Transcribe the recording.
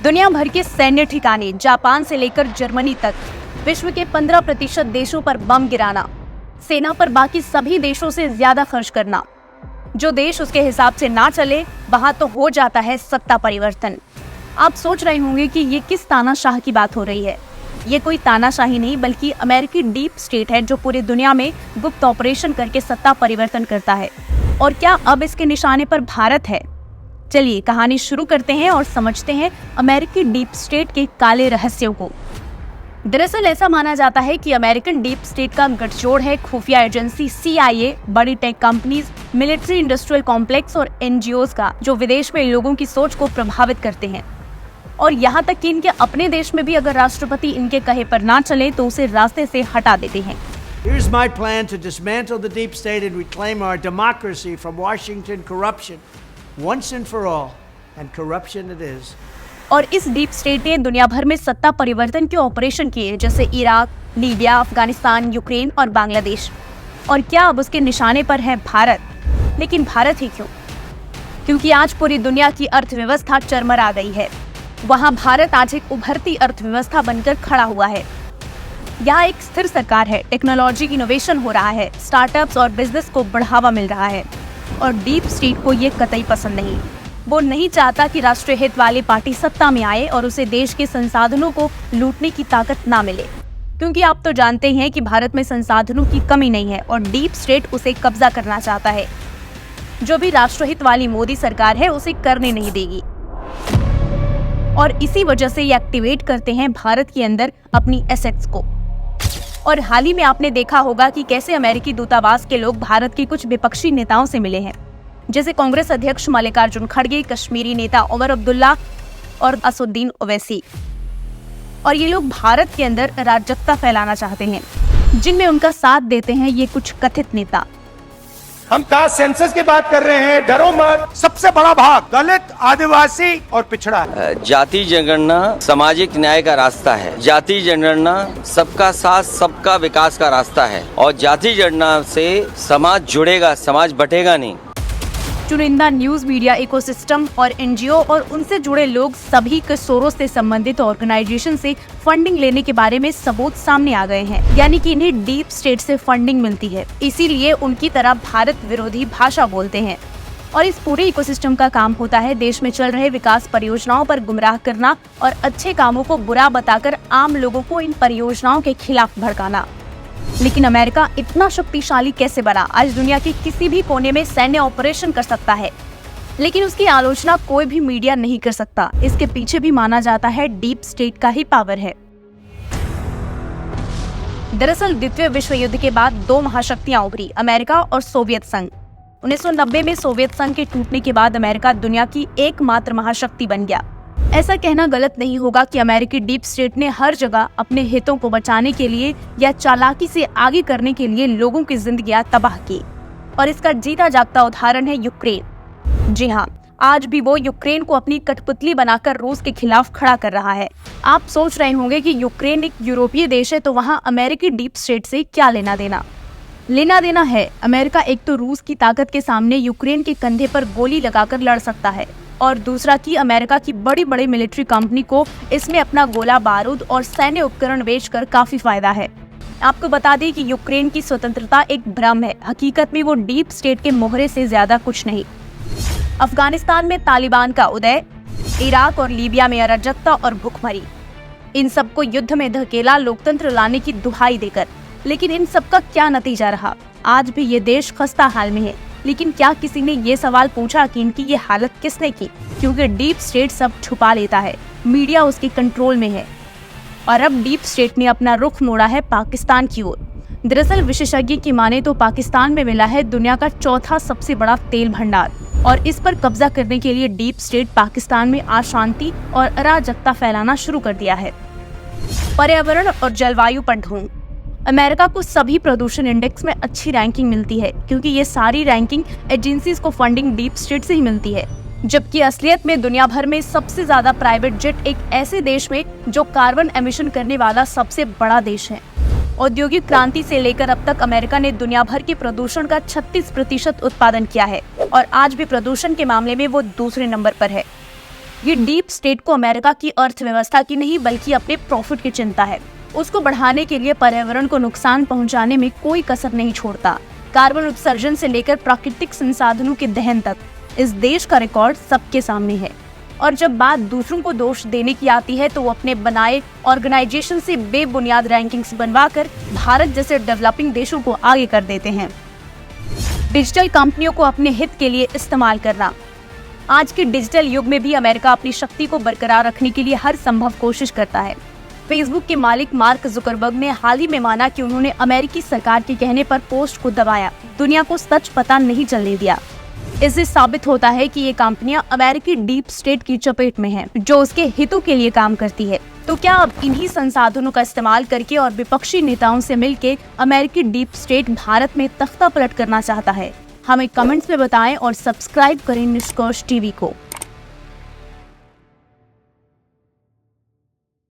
दुनिया भर के सैन्य ठिकाने जापान से लेकर जर्मनी तक, विश्व के 15% देशों पर बम गिराना, सेना पर बाकी सभी देशों से ज्यादा खर्च करना। जो देश उसके हिसाब से ना चले वहां तो हो जाता है सत्ता परिवर्तन। आप सोच रहे होंगे कि ये किस तानाशाह की बात हो रही है। ये कोई तानाशाही नहीं बल्कि अमेरिकी डीप स्टेट है जो पूरी दुनिया में गुप्त ऑपरेशन करके सत्ता परिवर्तन करता है। और क्या अब इसके निशाने पर भारत है? चलिए कहानी शुरू करते हैं और समझते हैं अमेरिकी डीप स्टेट के काले रहस्यों को। दरअसल ऐसा माना जाता है कि अमेरिकन डीप स्टेट का गठजोड़ है खुफिया एजेंसी CIA, बड़ी tech companies, military industrial complex और NGOs का, जो विदेश में लोगों की सोच को प्रभावित करते हैं। और यहाँ तक कि इनके अपने देश में भी अगर राष्ट्रपति इनके कहे पर ना चले तो उसे रास्ते से हटा देते हैं। Here's my plan to dismantle the deep state and reclaim our democracy from Washington corruption once and for all, and corruption it is. और इस डीप स्टेट ने दुनिया भर में सत्ता परिवर्तन के ऑपरेशन किए, जैसे इराक, लीबिया, अफगानिस्तान, यूक्रेन और बांग्लादेश। और क्या अब उसके निशाने पर है भारत? लेकिन भारत ही क्यों? क्योंकि आज पूरी दुनिया की अर्थव्यवस्था चरमरा गई है। वहाँ भारत आज एक उभरती अर्थव्यवस्था बनकर खड़ा हुआ है। यहाँ एक स्थिर सरकार है, टेक्नोलॉजी इनोवेशन हो रहा है, स्टार्टअप्स और बिजनेस को बढ़ावा मिल रहा है। और डीप स्टेट को ये कतई पसंद नहीं। वो नहीं चाहता कि राष्ट्रीय हित वाली पार्टी सत्ता में आए और उसे देश के संसाधनों को लूटने की ताकत ना मिले। क्योंकि आप तो जानते हैं कि भारत में संसाधनों की कमी नहीं है और डीप स्टेट उसे कब्जा करना चाहता है। जो भी राष्ट्रहित वाली मोदी सरकार है उसे करने नहीं देगी। और इसी वजह से ये एक्टिवेट करते हैं भारत के अंदर अपनी एसेट्स को। और हाल ही में आपने देखा होगा कि कैसे अमेरिकी दूतावास के लोग भारत के कुछ विपक्षी नेताओं से मिले हैं, जैसे कांग्रेस अध्यक्ष मल्लिकार्जुन खड़गे, कश्मीरी नेता उमर अब्दुल्ला और असदुद्दीन ओवैसी। और ये लोग भारत के अंदर अराजकता फैलाना चाहते हैं, जिनमें उनका साथ देते हैं ये कुछ कथित नेता। हम कास्ट सेंसस की बात कर रहे हैं, डरो मत। सबसे बड़ा भाग दलित, आदिवासी और पिछड़ा है। जाति जनगणना सामाजिक न्याय का रास्ता है। जाति जनगणना सबका साथ सबका विकास का रास्ता है। और जाति जनगणना से समाज जुड़ेगा, समाज बटेगा नहीं। चुनिंदा न्यूज मीडिया इकोसिस्टम और NGO और उनसे जुड़े लोग सभी किशोरों से संबंधित ऑर्गेनाइजेशन से फंडिंग लेने के बारे में सबूत सामने आ गए हैं। यानी कि इन्हें डीप स्टेट से फंडिंग मिलती है, इसीलिए उनकी तरह भारत विरोधी भाषा बोलते हैं। और इस पूरे इकोसिस्टम का काम होता है देश में चल रहे विकास परियोजनाओं पर गुमराह करना और अच्छे कामों को बुरा बताकर आम लोगों को इन परियोजनाओं के खिलाफ भड़काना। लेकिन अमेरिका इतना शक्तिशाली कैसे बना? आज दुनिया के किसी भी कोने में सैन्य ऑपरेशन कर सकता है, लेकिन उसकी आलोचना कोई भी मीडिया नहीं कर सकता। इसके पीछे भी माना जाता है डीप स्टेट का ही पावर है। दरअसल द्वितीय विश्व युद्ध के बाद दो महाशक्तियां उभरी, अमेरिका और सोवियत संघ। 1990 में सोवियत संघ के टूटने के बाद अमेरिका दुनिया की एकमात्र महाशक्ति बन गया। ऐसा कहना गलत नहीं होगा कि अमेरिकी डीप स्टेट ने हर जगह अपने हितों को बचाने के लिए या चालाकी से आगे करने के लिए लोगों की जिंदगियां तबाह की। और इसका जीता जागता उदाहरण है यूक्रेन। जी हाँ, आज भी वो यूक्रेन को अपनी कठपुतली बनाकर रूस के खिलाफ खड़ा कर रहा है। आप सोच रहे होंगे कि यूक्रेन एक यूरोपीय देश है तो वहाँ अमेरिकी डीप स्टेट से क्या लेना देना? लेना देना है। अमेरिका एक तो रूस की ताकत के सामने यूक्रेन के कंधे पर गोली लगाकर लड़ सकता है, और दूसरा कि अमेरिका की बड़ी बड़ी मिलिट्री कंपनी को इसमें अपना गोला बारूद और सैन्य उपकरण बेचकर काफी फायदा है। आपको बता दें कि यूक्रेन की स्वतंत्रता एक भ्रम है, हकीकत में वो डीप स्टेट के मोहरे से ज्यादा कुछ नहीं। अफगानिस्तान में तालिबान का उदय, इराक और लीबिया में अराजकता और भुखमरी, इन सबको युद्ध में धकेला लोकतंत्र लाने की दुहाई देकर। लेकिन इन सबका क्या नतीजा रहा? आज भी ये देश खस्ता हाल में है। लेकिन क्या किसी ने ये सवाल पूछा कि इनकी ये हालत किसने की? क्योंकि डीप स्टेट सब छुपा लेता है, मीडिया उसके कंट्रोल में है। और अब डीप स्टेट ने अपना रुख मोड़ा है पाकिस्तान की ओर। दरअसल विशेषज्ञ की माने तो पाकिस्तान में मिला है दुनिया का चौथा सबसे बड़ा तेल भंडार, और इस पर कब्जा करने के लिए डीप स्टेट पाकिस्तान में अशांति और अराजकता फैलाना शुरू कर दिया है। पर्यावरण और जलवायु पर ढोंग। अमेरिका को सभी प्रदूषण इंडेक्स में अच्छी रैंकिंग मिलती है, क्योंकि ये सारी रैंकिंग एजेंसीज को फंडिंग डीप स्टेट से ही मिलती है। जबकि असलियत में दुनिया भर में सबसे ज्यादा प्राइवेट जेट एक ऐसे देश में जो कार्बन एमिशन करने वाला सबसे बड़ा देश है। औद्योगिक क्रांति से लेकर अब तक अमेरिका ने दुनिया भर के प्रदूषण का 36% उत्पादन किया है और आज भी प्रदूषण के मामले में वो दूसरे नंबर पर है। ये डीप स्टेट को अमेरिका की अर्थव्यवस्था की नहीं बल्कि अपने प्रॉफिट की चिंता है। उसको बढ़ाने के लिए पर्यावरण को नुकसान पहुंचाने में कोई कसर नहीं छोड़ता। कार्बन उत्सर्जन से लेकर प्राकृतिक संसाधनों के दहन तक इस देश का रिकॉर्ड सबके सामने है। और जब बात दूसरों को दोष देने की आती है तो वो अपने बनाए ऑर्गेनाइजेशन से बेबुनियाद रैंकिंग्स बनवाकर भारत जैसे डेवलपिंग देशों को आगे कर देते हैं। डिजिटल कंपनियों को अपने हित के लिए इस्तेमाल करना। आज के डिजिटल युग में भी अमेरिका अपनी शक्ति को बरकरार रखने के लिए हर संभव कोशिश करता है। फेसबुक के मालिक मार्क जुकरबर्ग ने हाल ही में माना कि उन्होंने अमेरिकी सरकार के कहने पर पोस्ट को दबाया, दुनिया को सच पता नहीं चलने दिया। इससे साबित होता है कि ये कंपनियां अमेरिकी डीप स्टेट की चपेट में हैं, जो उसके हितों के लिए काम करती है। तो क्या अब इन्हीं संसाधनों का इस्तेमाल करके और विपक्षी नेताओं से मिलकर अमेरिकी डीप स्टेट भारत में तख्ता पलट करना चाहता है? हमें कमेंट्स में बताएं और सब्सक्राइब करें निष्कर्ष टीवी को।